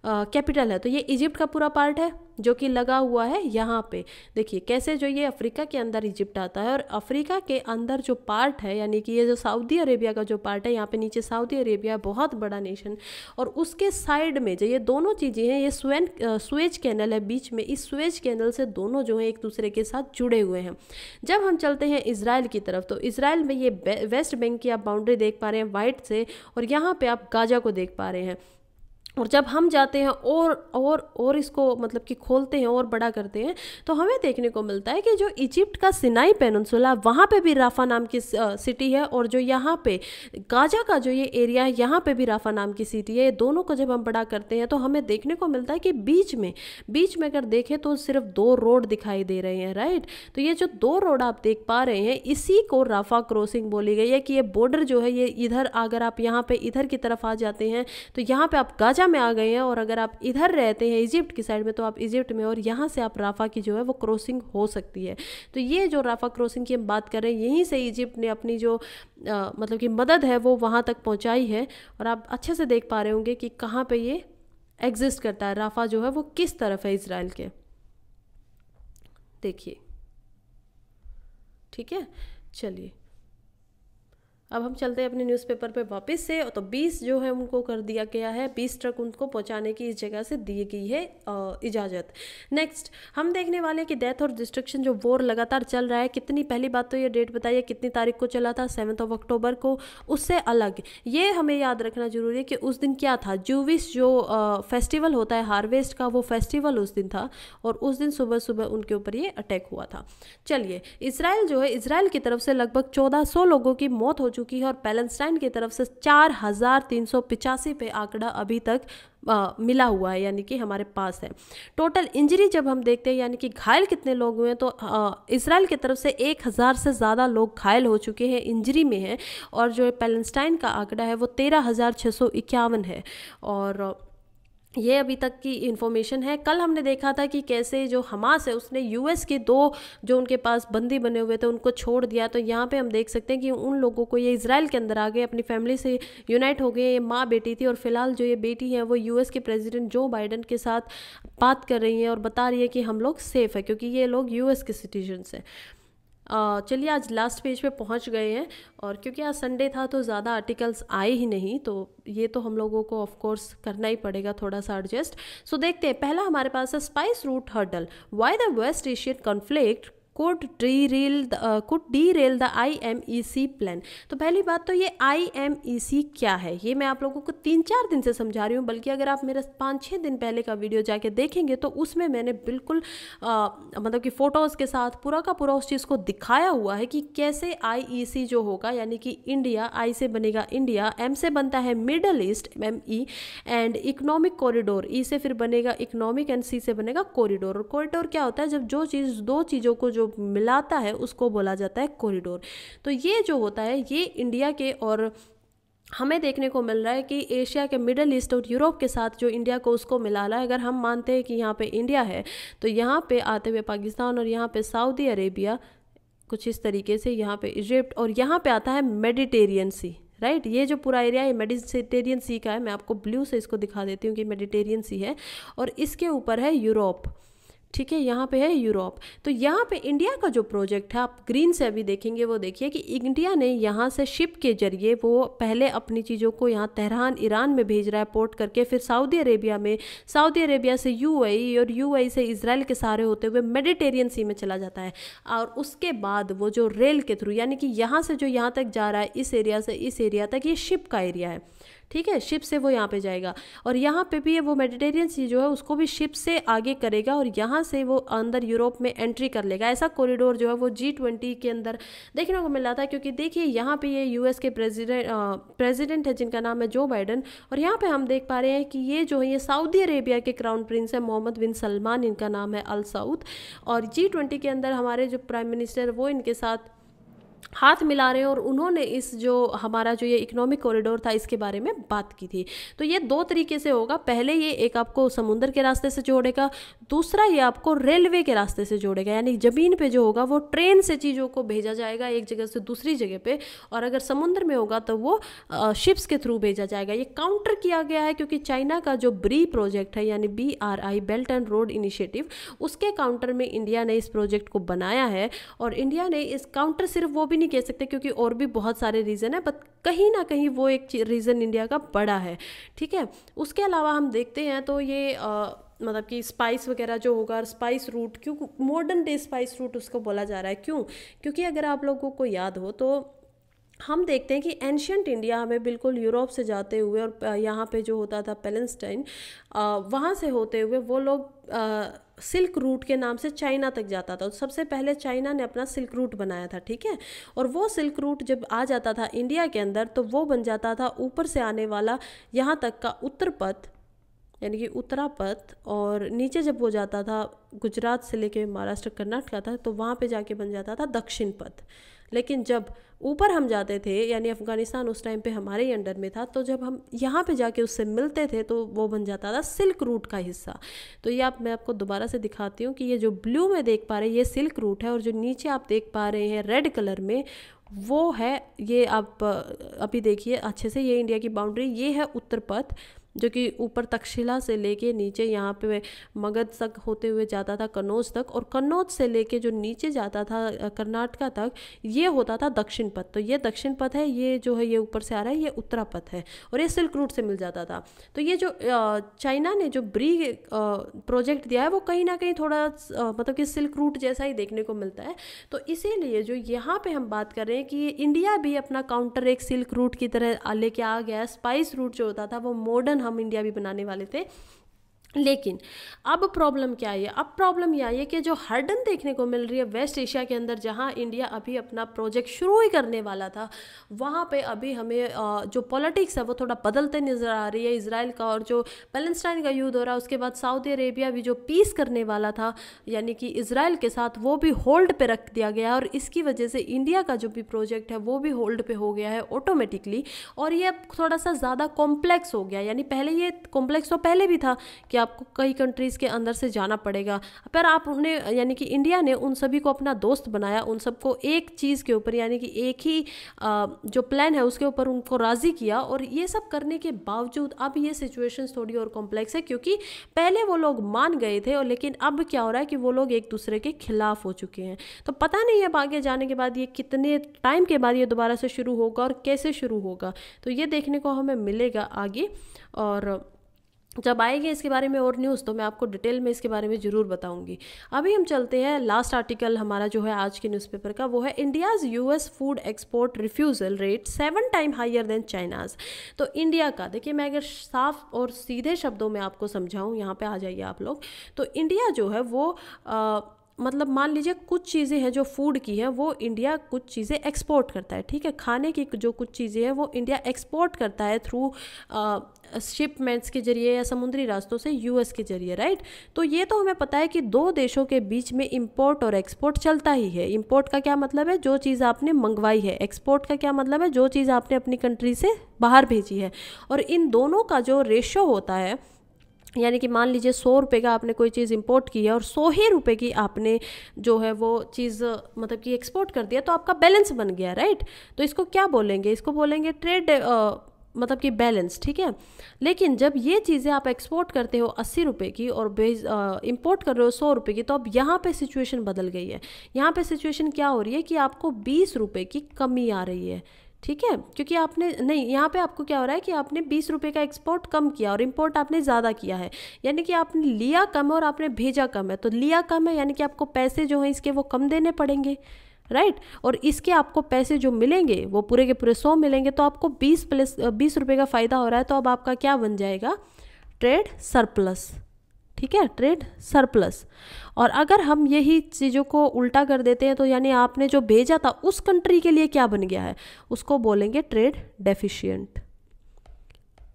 [SPEAKER 1] कैपिटल है। तो ये इजिप्ट का पूरा पार्ट है जो कि लगा हुआ है यहाँ पे। देखिए कैसे जो ये अफ्रीका के अंदर इजिप्ट आता है और अफ्रीका के अंदर जो पार्ट है यानी कि ये जो सऊदी अरेबिया का जो पार्ट है, यहाँ पे नीचे सऊदी अरेबिया बहुत बड़ा नेशन, और उसके साइड में जो ये दोनों चीज़ें हैं, ये सुएज कैनल है बीच में, इस सुएज कैनल से दोनों जो है एक दूसरे के साथ जुड़े हुए हैं। जब हम चलते हैं इसराइल की तरफ, तो इसराइल में ये वेस्ट बैंक की आप बाउंड्री देख पा रहे हैं वाइट से, और यहाँ पे आप गाजा को देख पा रहे हैं। और जब हम जाते हैं और इसको मतलब कि खोलते हैं और बड़ा करते हैं, तो हमें देखने को मिलता है कि जो इजिप्ट का सिनाई पेनिनसुला, वहाँ पे भी राफा नाम की सिटी है, और जो यहाँ पे गाजा का जो ये एरिया है, यहाँ पे भी राफा नाम की सिटी है। ये दोनों को जब हम बड़ा करते हैं तो हमें देखने को मिलता है कि बीच में अगर देखें तो सिर्फ 2 रोड दिखाई दे रहे हैं, राइट। तो ये जो 2 रोड आप देख पा रहे हैं, इसी को राफा क्रॉसिंग बोली गई है कि ये बॉर्डर जो है ये इधर, अगर आप यहाँ पे इधर की तरफ आ जाते हैं तो यहाँ पे आप गाजा में आ गए हैं, और अगर आप इधर रहते हैं इजिप्ट की साइड में तो आप इजिप्ट में, और यहाँ से आप राफा की जो है वो क्रॉसिंग हो सकती है। तो ये जो राफा क्रॉसिंग की हम बात कर रहे हैं, यहीं से इजिप्ट ने अपनी जो मतलब कि मदद है वो वहाँ तक पहुँचाई है। और आप अच्छे से देख पा रहे होंगे कि कहाँ पे ये एग्जिस्ट करता है, राफा जो है वो किस तरफ है इसराइल के, देखिए, ठीक है। चलिए अब हम चलते हैं अपने न्यूज़पेपर पे वापस से। तो 20 जो है उनको कर दिया गया है, 20 ट्रक उनको पहुंचाने की इस जगह से दी गई है इजाज़त। नेक्स्ट हम देखने वाले हैं कि डेथ और डिस्ट्रक्शन जो वॉर लगातार चल रहा है, कितनी, पहली बात तो ये डेट बताइए कितनी तारीख को चला था, 7 अक्टूबर को। उससे अलग ये हमें याद रखना जरूरी है कि उस दिन क्या था, जूविश जो फेस्टिवल होता है हार्वेस्ट का, वो फेस्टिवल उस दिन था, और उस दिन सुबह सुबह उनके ऊपर ये अटैक हुआ था। चलिए इसराइल जो है, इसराइल की तरफ से लगभग 1400 लोगों की मौत हो चुकी है, और पैलेस्टाइन की तरफ से 4385 पे आंकड़ा अभी तक मिला हुआ है, यानी कि हमारे पास है। टोटल इंजरी जब हम देखते हैं यानी कि घायल कितने लोग हुए हैं, तो इसराइल की तरफ से 1000 से ज़्यादा लोग घायल हो चुके हैं, इंजरी में हैं, और जो पैलेस्टाइन का आंकड़ा है वो 13,651 है। और ये अभी तक की इन्फॉर्मेशन है। कल हमने देखा था कि कैसे जो हमास है उसने यूएस के 2 जो उनके पास बंदी बने हुए थे उनको छोड़ दिया। तो यहाँ पे हम देख सकते हैं कि उन लोगों को, ये इजराइल के अंदर आ गए, अपनी फैमिली से यूनाइट हो गए। ये माँ बेटी थी, और फिलहाल जो ये बेटी है वो यूएस के प्रेसिडेंट जो बाइडन के साथ बात कर रही है और बता रही है कि हम लोग सेफ़ है, क्योंकि ये लोग यूएस के सिटीजन्स हैं। चलिए आज लास्ट पेज पे पहुंच गए हैं, और क्योंकि आज संडे था तो ज़्यादा आर्टिकल्स आए ही नहीं, तो ये तो हम लोगों को ऑफ कोर्स करना ही पड़ेगा थोड़ा सा एडजस्ट। सो देखते हैं, पहला हमारे पास है spice route hurdle, why the west Asian conflict could derail the IMEC plan. तो पहली बात तो ये IMEC क्या है, ये मैं आप लोगों को 3-4 दिन से समझा रही हूँ, बल्कि अगर आप मेरा 5-6 दिन पहले का वीडियो जाके देखेंगे तो उसमें मैंने बिल्कुल मतलब कि फ़ोटोज़ के साथ पूरा का पूरा उस चीज़ को दिखाया हुआ है कि कैसे IEC जो होगा, यानी कि इंडिया, I से बनेगा इंडिया, M से बनता है middle east ME, and economic corridor, E से फिर बनेगा इकोनॉमिक, एंड C से बनेगा कॉरिडोर। और कॉरिडोर क्या होता है, जब जो चीज़, 2 चीज़ों को जो मिलाता है उसको बोला जाता है कॉरिडोर। तो ये जो होता है ये इंडिया के, और हमें देखने को मिल रहा है कि एशिया के, मिडल ईस्ट और यूरोप के साथ जो इंडिया को उसको मिला रहा है। अगर हम मानते हैं कि यहाँ पे इंडिया है, तो यहाँ पे आते हुए पाकिस्तान, और यहाँ पे सऊदी अरेबिया, कुछ इस तरीके से यहाँ पे इजिप्ट, और यहाँ पे आता है मेडिटेरियन सी, राइट। ये जो पूरा एरिया है मेडिटेरियन सी का है, मैं आपको ब्लू से इसको दिखा देती हूँ कि मेडिटेरियन सी है, और इसके ऊपर है यूरोप, ठीक है, यहाँ पे है यूरोप। तो यहाँ पे इंडिया का जो प्रोजेक्ट है, आप ग्रीन से अभी देखेंगे, वो देखिए कि इंडिया ने यहाँ से शिप के जरिए वो पहले अपनी चीज़ों को यहाँ तेहरान ईरान में भेज रहा है पोर्ट करके, फिर सऊदी अरेबिया में, सऊदी अरेबिया से UAE, और UAE से इसराइल के सहारे होते हुए मेडिटेरियन सी में चला जाता है। और उसके बाद वो जो रेल के थ्रू, यानी कि यहाँ से जो यहाँ तक जा रहा है, इस एरिया से इस एरिया तक, ये शिप का एरिया है, ठीक है, शिप से वो यहाँ पे जाएगा, और यहाँ पे भी वो मेडिटेरियन सी जो है उसको भी शिप से आगे करेगा, और यहाँ से वो अंदर यूरोप में एंट्री कर लेगा। ऐसा कॉरिडोर जो है वो G20 के अंदर देखने को मिल रहा था, क्योंकि देखिए यहाँ पे ये यूएस के प्रेसिडेंट है जिनका नाम है जो बाइडन, और यहाँ पे हम देख पा रहे हैं कि ये जो है ये सऊदी अरेबिया के क्राउन प्रिंस है मोहम्मद बिन सलमान, इनका नाम है अल सऊद, और G20 के अंदर हमारे जो प्राइम मिनिस्टर वो इनके साथ हाथ मिला रहे हैं और उन्होंने इस जो हमारा जो ये इकोनॉमिक कॉरिडोर था इसके बारे में बात की थी। तो ये दो तरीके से होगा, पहले ये एक आपको समुद्र के रास्ते से जोड़ेगा, दूसरा ये आपको रेलवे के रास्ते से जोड़ेगा, यानी ज़मीन पे जो होगा वो ट्रेन से चीज़ों को भेजा जाएगा एक जगह से दूसरी जगह पे, और अगर समुद्र में होगा तो वो शिप्स के थ्रू भेजा जाएगा। ये काउंटर किया गया है क्योंकि चाइना का जो BRI प्रोजेक्ट है यानी BRI belt and road initiative, उसके काउंटर में इंडिया ने इस प्रोजेक्ट को बनाया है। और इंडिया ने इस काउंटर सिर्फ वो भी नहीं कह सकते क्योंकि और भी बहुत सारे रीज़न है, बट कहीं ना कहीं वो एक रीज़न इंडिया का बड़ा है, ठीक है। उसके अलावा हम देखते हैं तो ये मतलब कि स्पाइस वगैरह जो होगा, स्पाइस रूट, क्यों मॉडर्न डे स्पाइस रूट उसको बोला जा रहा है, क्यों? क्योंकि अगर आप लोगों को याद हो तो हम देखते हैं कि एंशियंट इंडिया हमें बिल्कुल यूरोप से जाते हुए और यहाँ पे जो होता था पैलेस्टाइन, वहाँ से होते हुए वो लोग सिल्क रूट के नाम से चाइना तक जाता था। तो सबसे पहले चाइना ने अपना सिल्क रूट बनाया था, ठीक है। और वो सिल्क रूट जब आ जाता था इंडिया के अंदर तो वो बन जाता था ऊपर से आने वाला यहाँ तक का उत्तर पथ, यानी कि उत्तरा पथ, और नीचे जब वो जाता था गुजरात से लेके महाराष्ट्र कर्नाटक था तो वहाँ पे जाके बन जाता था दक्षिण पथ। लेकिन जब ऊपर हम जाते थे यानी अफ़गानिस्तान उस टाइम पे हमारे ही अंडर में था, तो जब हम यहाँ पे जाके उससे मिलते थे तो वो बन जाता था सिल्क रूट का हिस्सा। तो ये मैं आपको दोबारा से दिखाती हूँ कि ये जो ब्लू में देख पा रहे हैं ये सिल्क रूट है, और जो नीचे आप देख पा रहे हैं रेड कलर में वो है, ये आप अभी देखिए अच्छे से, ये इंडिया की बाउंड्री, ये है उत्तर पथ जो कि ऊपर तक्षशिला से लेके नीचे यहाँ पे मगध तक होते हुए जाता था कन्नौज तक, और कन्नौज से लेके जो नीचे जाता था कर्नाटका तक ये होता था दक्षिण पथ। तो ये दक्षिण पथ है, ये जो है ये ऊपर से आ रहा है ये उत्तरा पथ है, और ये सिल्क रूट से मिल जाता था। तो ये जो चाइना ने जो BRI प्रोजेक्ट दिया है वो कहीं ना कहीं थोड़ा मतलब कि सिल्क रूट जैसा ही देखने को मिलता है। तो इसीलिए जो यहाँ पे हम बात कर रहे हैं कि इंडिया भी अपना काउंटर एक सिल्क रूट की तरह लेके आ गया। स्पाइस रूट जो होता था वो मॉडर्न हम इंडिया भी बनाने वाले थे, लेकिन अब प्रॉब्लम क्या है? अब प्रॉब्लम यह है कि जो हर्डन देखने को मिल रही है वेस्ट एशिया के अंदर, जहां इंडिया अभी अपना प्रोजेक्ट शुरू ही करने वाला था, वहां पे अभी हमें जो पॉलिटिक्स है वो थोड़ा बदलते नज़र आ रही है। इजराइल का और जो पैलेस्टाइन का युद्ध हो रहा है, उसके बाद सऊदी अरेबिया भी जो पीस करने वाला था यानी कि इजराइल के साथ, वो भी होल्ड पे रख दिया गया, और इसकी वजह से इंडिया का जो भी प्रोजेक्ट है वो भी होल्ड पे हो गया है ऑटोमेटिकली, और ये अब थोड़ा सा ज़्यादा कॉम्प्लेक्स हो गया। यानी पहले ये कॉम्प्लेक्स तो पहले भी था कि आपको कई कंट्रीज़ के अंदर से जाना पड़ेगा, पर आप उन्हें यानी कि इंडिया ने उन सभी को अपना दोस्त बनाया, उन सबको एक चीज़ के ऊपर यानी कि एक ही जो प्लान है उसके ऊपर उनको राज़ी किया। और ये सब करने के बावजूद अब ये सिचुएशंस थोड़ी और कॉम्प्लेक्स है, क्योंकि पहले वो लोग मान गए थे और लेकिन अब क्या हो रहा है कि वो लोग एक दूसरे के खिलाफ हो चुके हैं। तो पता नहीं अब आगे जाने के बाद ये कितने टाइम के बाद ये दोबारा से शुरू होगा और कैसे शुरू होगा, तो ये देखने को हमें मिलेगा आगे। और जब आएगी इसके बारे में और न्यूज़ तो मैं आपको डिटेल में इसके बारे में ज़रूर बताऊंगी। अभी हम चलते हैं लास्ट आर्टिकल हमारा जो है आज के न्यूज़पेपर का, वो है India's US food export refusal rate 7 time higher than China's. तो इंडिया का देखिए, मैं अगर साफ और सीधे शब्दों में आपको समझाऊँ, यहाँ पे आ जाइए आप लोग, तो इंडिया जो है वो मतलब मान लीजिए कुछ चीज़ें हैं जो फूड की है वो इंडिया कुछ चीज़ें एक्सपोर्ट करता है, ठीक है। खाने की जो कुछ चीज़ें हैं वो इंडिया एक्सपोर्ट करता है थ्रू शिपमेंट्स के जरिए या समुद्री रास्तों से US के जरिए, राइट। तो ये तो हमें पता है कि दो देशों के बीच में इंपोर्ट और एक्सपोर्ट चलता ही है। इंपोर्ट का क्या मतलब है? जो चीज़ आपने मंगवाई है। एक्सपोर्ट का क्या मतलब है? जो चीज़ आपने अपनी कंट्री से बाहर भेजी है। और इन दोनों का जो रेशो होता है, यानी कि मान लीजिए 100 रुपये का आपने कोई चीज़ इंपोर्ट की है और 100 ही रुपये की आपने जो है वो चीज़ मतलब कि एक्सपोर्ट कर दिया, तो आपका बैलेंस बन गया, राइट। तो इसको क्या बोलेंगे? इसको बोलेंगे ट्रेड मतलब कि बैलेंस, ठीक है। लेकिन जब ये चीज़ें आप एक्सपोर्ट करते हो 80 रुपये की और इंपोर्ट कर रहे हो 100 रुपये की, तो अब यहाँ पे सिचुएशन बदल गई है। यहाँ पे सिचुएशन क्या हो रही है कि आपको 20 रुपये की कमी आ रही है, ठीक है। क्योंकि आपने नहीं, यहाँ पे आपको क्या हो रहा है कि आपने 20 रुपये का एक्सपोर्ट कम किया और इंपोर्ट आपने ज़्यादा किया है, यानी कि आपने लिया कम और आपने भेजा कम है। तो लिया कम है यानी कि आपको पैसे जो हैं इसके वो कम देने पड़ेंगे, राइट। और इसके आपको पैसे जो मिलेंगे वो पूरे के पूरे 100 मिलेंगे, तो आपको 20 रुपये का फ़ायदा हो रहा है। तो अब आपका क्या बन जाएगा? ट्रेड सरप्लस, ठीक है, ट्रेड सरप्लस। और अगर हम यही चीज़ों को उल्टा कर देते हैं तो यानी आपने जो भेजा था उस कंट्री के लिए क्या बन गया है? उसको बोलेंगे ट्रेड डेफिशिएंट,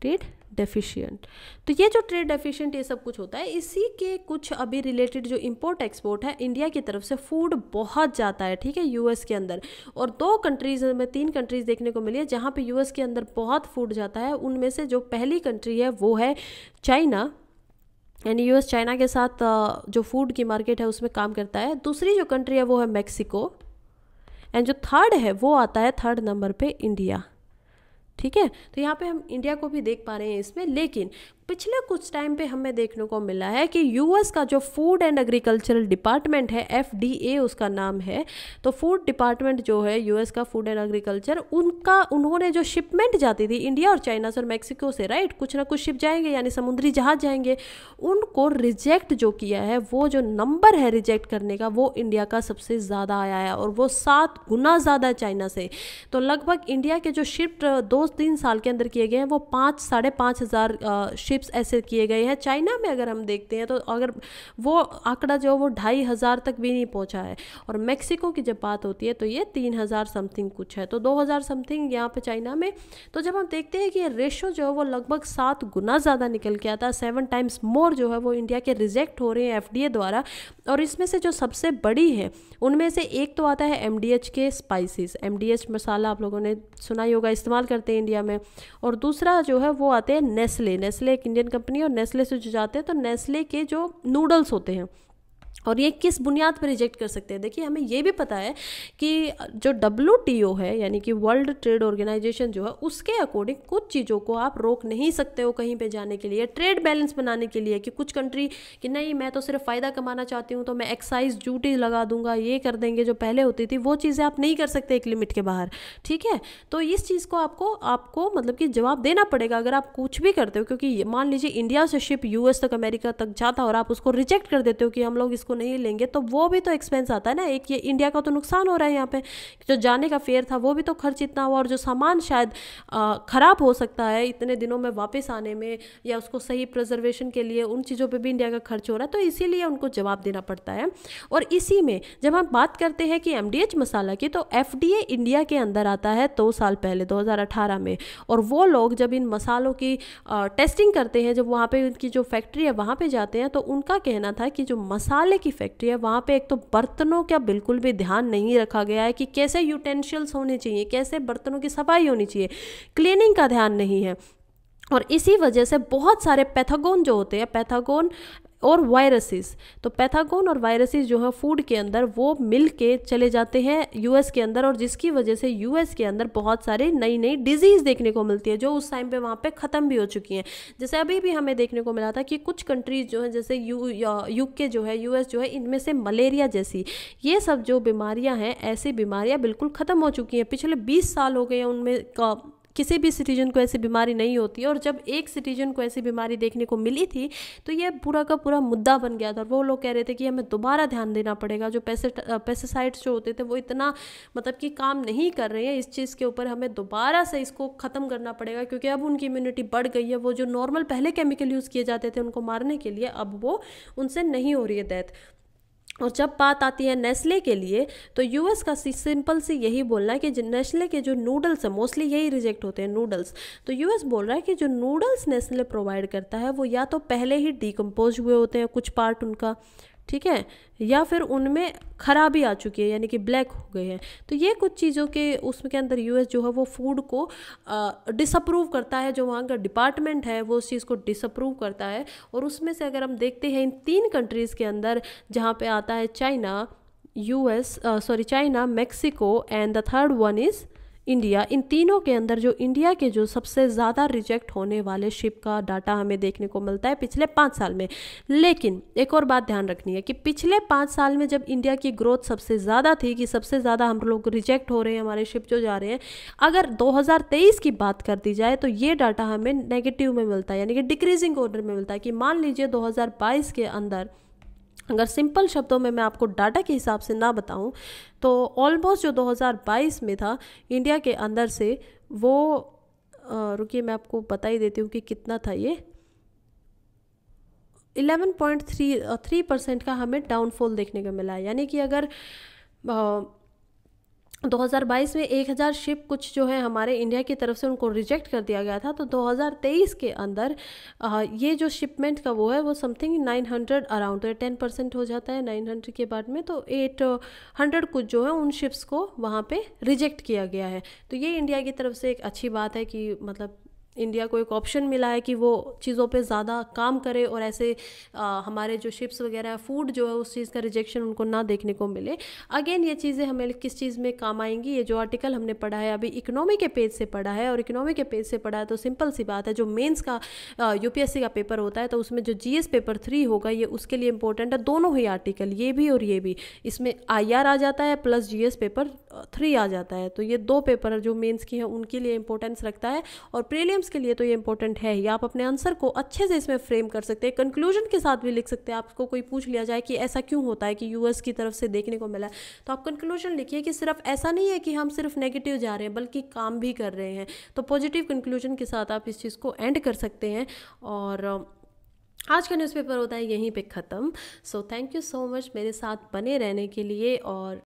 [SPEAKER 1] ट्रेड डेफिशिएंट। तो ये जो ट्रेड डेफिशिएंट ये सब कुछ होता है, इसी के कुछ अभी रिलेटेड जो इंपोर्ट एक्सपोर्ट है, इंडिया की तरफ से फूड बहुत जाता है, ठीक है, यूएस के अंदर। और 2 कंट्रीज में 3 कंट्रीज देखने को मिली है जहाँ पे यूएस के अंदर बहुत फूड जाता है। उनमें से जो पहली कंट्री है वो है चाइना, यानी यूएस चाइना के साथ जो फूड की मार्केट है उसमें काम करता है। दूसरी जो कंट्री है वो है मैक्सिको, एंड जो थर्ड है वो आता है 3rd नंबर पे इंडिया, ठीक है। तो यहाँ पे हम इंडिया को भी देख पा रहे हैं इसमें। लेकिन पिछले कुछ टाइम पे हमें देखने को मिला है कि यूएस का जो फूड एंड एग्रीकल्चरल डिपार्टमेंट है, एफडीए उसका नाम है, तो फूड डिपार्टमेंट जो है यूएस का फूड एंड एग्रीकल्चर, उन्होंने जो शिपमेंट जाती थी इंडिया और चाइना से और मैक्सिको से, राइट, कुछ ना कुछ शिप जाएंगे यानी समुद्री जहाज जाएंगे, उनको रिजेक्ट जो किया है, वो जो नंबर है रिजेक्ट करने का वो इंडिया का सबसे ज़्यादा आया है, और वो 7 गुना ज़्यादा चाइना से। तो लगभग इंडिया के जो शिफ्ट 2-3 साल के अंदर किए गए हैं वो 5-5.5 हज़ार शिप्स ऐसे किए गए हैं। चाइना में अगर हम देखते हैं तो अगर वो आंकड़ा जो वो 2,500 तक भी नहीं पहुंचा है। और मैक्सिको की जब बात होती है तो ये 3,000 समथिंग कुछ है, तो 2,000 समथिंग यहाँ पे चाइना में। तो जब हम देखते हैं कि ये रेशो जो है वो लगभग 7 गुना ज़्यादा निकल के आता है, 7 टाइम्स मोर जो है वो इंडिया के रिजेक्ट हो रहे हैं एफडीए द्वारा। और इसमें से जो सबसे बड़ी है उनमें से एक तो आता है एमडीएच के स्पाइसेस, एमडीएच मसाला आप लोगों ने सुना ही होगा, इस्तेमाल करते हैं इंडिया में। और दूसरा जो है वो आते हैं नेस्ले, नेस्ले एक इंडियन कंपनी, और नेस्ले से जो जाते हैं तो नेस्ले के जो नूडल्स होते हैं। और ये किस बुनियाद पर रिजेक्ट कर सकते हैं, देखिए हमें ये भी पता है कि जो WTO है यानी कि वर्ल्ड ट्रेड ऑर्गेनाइजेशन जो है, उसके अकॉर्डिंग कुछ चीज़ों को आप रोक नहीं सकते हो कहीं पे जाने के लिए, ट्रेड बैलेंस बनाने के लिए, कि कुछ कंट्री कि नहीं मैं तो सिर्फ फ़ायदा कमाना चाहती हूँ तो मैं एक्साइज ड्यूटी लगा दूंगा, ये कर देंगे, जो पहले होती थी वो चीज़ें आप नहीं कर सकते एक लिमिट के बाहर, ठीक है। तो इस चीज़ को आपको मतलब कि जवाब देना पड़ेगा अगर आप कुछ भी करते हो, क्योंकि मान लीजिए इंडिया से शिप यूएस तक अमेरिका तक जाता और आप उसको रिजेक्ट कर देते हो कि हम लोग इसको नहीं लेंगे, तो वो भी तो एक्सपेंस आता है ना, एक ये इंडिया का तो नुकसान हो रहा है यहाँ पे, जो जाने का फेयर था वो भी तो खर्च इतना हुआ, और जो सामान शायद खराब हो सकता है इतने दिनों में वापस आने में, या उसको सही प्रिजर्वेशन के लिए, उन चीज़ों पे भी इंडिया का खर्च हो रहा है, तो इसीलिए उनको जवाब देना पड़ता है। और इसी में जब हम बात करते हैं कि एमडीएच मसाला की, तो एफडीए इंडिया के अंदर आता है 2 साल पहले 2018 में। और वो लोग जब इन मसालों की टेस्टिंग करते हैं, जब वहाँ पे उनकी जो फैक्ट्री है वहाँ पे जाते हैं, तो उनका कहना था कि जो मसाले की फैक्ट्री है वहाँ पे एक तो बर्तनों का बिल्कुल भी ध्यान नहीं रखा गया है कि कैसे यूटेंशिल्स होने चाहिए, कैसे बर्तनों की सफाई होनी चाहिए, क्लीनिंग का ध्यान नहीं है। और इसी वजह से बहुत सारे पैथोगोन जो होते हैं, पैथोगोन और वायरसेस, तो पैथोगोन और वायरसेस जो है फूड के अंदर वो मिल के चले जाते हैं यूएस के अंदर, और जिसकी वजह से यूएस के अंदर बहुत सारे नई नई डिजीज़ देखने को मिलती है जो उस टाइम पे वहाँ पे ख़त्म भी हो चुकी हैं। जैसे अभी भी हमें देखने को मिला था कि कुछ कंट्रीज जो है, जैसे यूके जो है, यूएस जो है, इनमें से मलेरिया जैसी ये सब जो बीमारियाँ हैं, ऐसी बीमारियाँ बिल्कुल ख़त्म हो चुकी हैं। पिछले 20 साल हो गए हैं, उनमें किसी भी सिटीजन को ऐसी बीमारी नहीं होती है। और जब एक सिटीजन को ऐसी बीमारी देखने को मिली थी तो ये पूरा का पूरा मुद्दा बन गया था, और वो लोग कह रहे थे कि हमें दोबारा ध्यान देना पड़ेगा, जो पेस्टिसाइड्स जो होते थे वो इतना मतलब कि काम नहीं कर रहे हैं इस चीज़ के ऊपर, हमें दोबारा से इसको ख़त्म करना पड़ेगा, क्योंकि अब उनकी इम्यूनिटी बढ़ गई है। वो जो नॉर्मल पहले केमिकल यूज़ किए जाते थे उनको मारने के लिए, अब वो उनसे नहीं हो रही है डेथ। और जब बात आती है नेस्ले के लिए, तो यूएस का सिंपल सी यही बोलना है कि नेस्ले के जो नूडल्स है, मोस्टली यही रिजेक्ट होते हैं नूडल्स, तो यूएस बोल रहा है कि जो नूडल्स नेस्ले प्रोवाइड करता है वो या तो पहले ही डिकम्पोज हुए होते हैं कुछ पार्ट उनका, ठीक है, या फिर उनमें खराबी आ चुकी है यानी कि ब्लैक हो गए हैं। तो ये कुछ चीज़ों के उसके अंदर यूएस जो है वो फूड को डिसअप्रूव करता है, जो वहाँ का डिपार्टमेंट है वो उस चीज़ को डिसअप्रूव करता है। और उसमें से अगर हम देखते हैं इन 3 कंट्रीज़ के अंदर, जहाँ पे आता है China, China, Mexico and the third one is India, इन तीनों के अंदर जो इंडिया के जो सबसे ज़्यादा रिजेक्ट होने वाले शिप का डाटा हमें देखने को मिलता है पिछले 5 साल में। लेकिन एक और बात ध्यान रखनी है कि पिछले 5 साल में जब इंडिया की ग्रोथ सबसे ज़्यादा थी, कि सबसे ज़्यादा हम लोग रिजेक्ट हो रहे हैं, हमारे शिप जो जा रहे हैं, अगर 2023 की बात कर दी जाए तो ये डाटा हमें नेगेटिव में मिलता है, यानी कि डिक्रीजिंग ऑर्डर में मिलता है। कि मान लीजिए 2022 के अंदर, अगर सिंपल शब्दों में मैं आपको डाटा के हिसाब से ना बताऊं, तो ऑलमोस्ट जो 2022 में था इंडिया के अंदर से वो रुकिए मैं आपको बता ही देती हूँ कि कितना था ये, 11.3% का हमें डाउनफॉल देखने को मिला है। यानी कि अगर 2022 में 1000 शिप कुछ जो है हमारे इंडिया की तरफ से उनको रिजेक्ट कर दिया गया था। तो 2023 के अंदर ये जो शिपमेंट का वो है वो समथिंग 900 अराउंड, तो 10% हो जाता है 900 के बाद में, तो 800 कुछ जो है उन शिप्स को वहाँ पे रिजेक्ट किया गया है। तो ये इंडिया की तरफ से एक अच्छी बात है कि मतलब इंडिया को एक ऑप्शन मिला है कि वो चीज़ों पे ज़्यादा काम करे और ऐसे हमारे जो शिप्स वगैरह फूड जो है उस चीज़ का रिजेक्शन उनको ना देखने को मिले। अगेन ये चीज़ें हमें किस चीज़ में काम आएंगी, ये जो आर्टिकल हमने पढ़ा है अभी इकोनॉमी के पेज से पढ़ा है, और इकोनॉमी के पेज से पढ़ा है तो सिंपल सी बात है, जो मेंस का यूपीएससी का पेपर होता है तो उसमें जो जीएस पेपर 3 होगा ये उसके लिए इंपॉर्टेंट है। दोनों ही आर्टिकल, ये भी और ये भी, इसमें आईआर आ जाता है प्लस जीएस पेपर 3 आ जाता है। तो ये दो पेपर जो मेंस की हैं उनके लिए इंपॉर्टेंस रखता है, और प्रीलिम्स के लिए तो ये इंपॉर्टेंट है ही। आप अपने आंसर को अच्छे से इसमें फ्रेम कर सकते हैं, कंक्लूजन के साथ भी लिख सकते हैं। आपको कोई पूछ लिया जाए कि ऐसा क्यों होता है कि यूएस की तरफ से देखने को मिला है, तो आप कंक्लूजन लिखिए कि सिर्फ ऐसा नहीं है कि हम सिर्फ नेगेटिव जा रहे हैं बल्कि काम भी कर रहे हैं। तो पॉजिटिव कंक्लूजन के साथ आप इस चीज़ को एंड कर सकते हैं। और आज का न्यूज़पेपर होता है यहीं पे ख़त्म। So thank you so much मेरे साथ बने रहने के लिए, और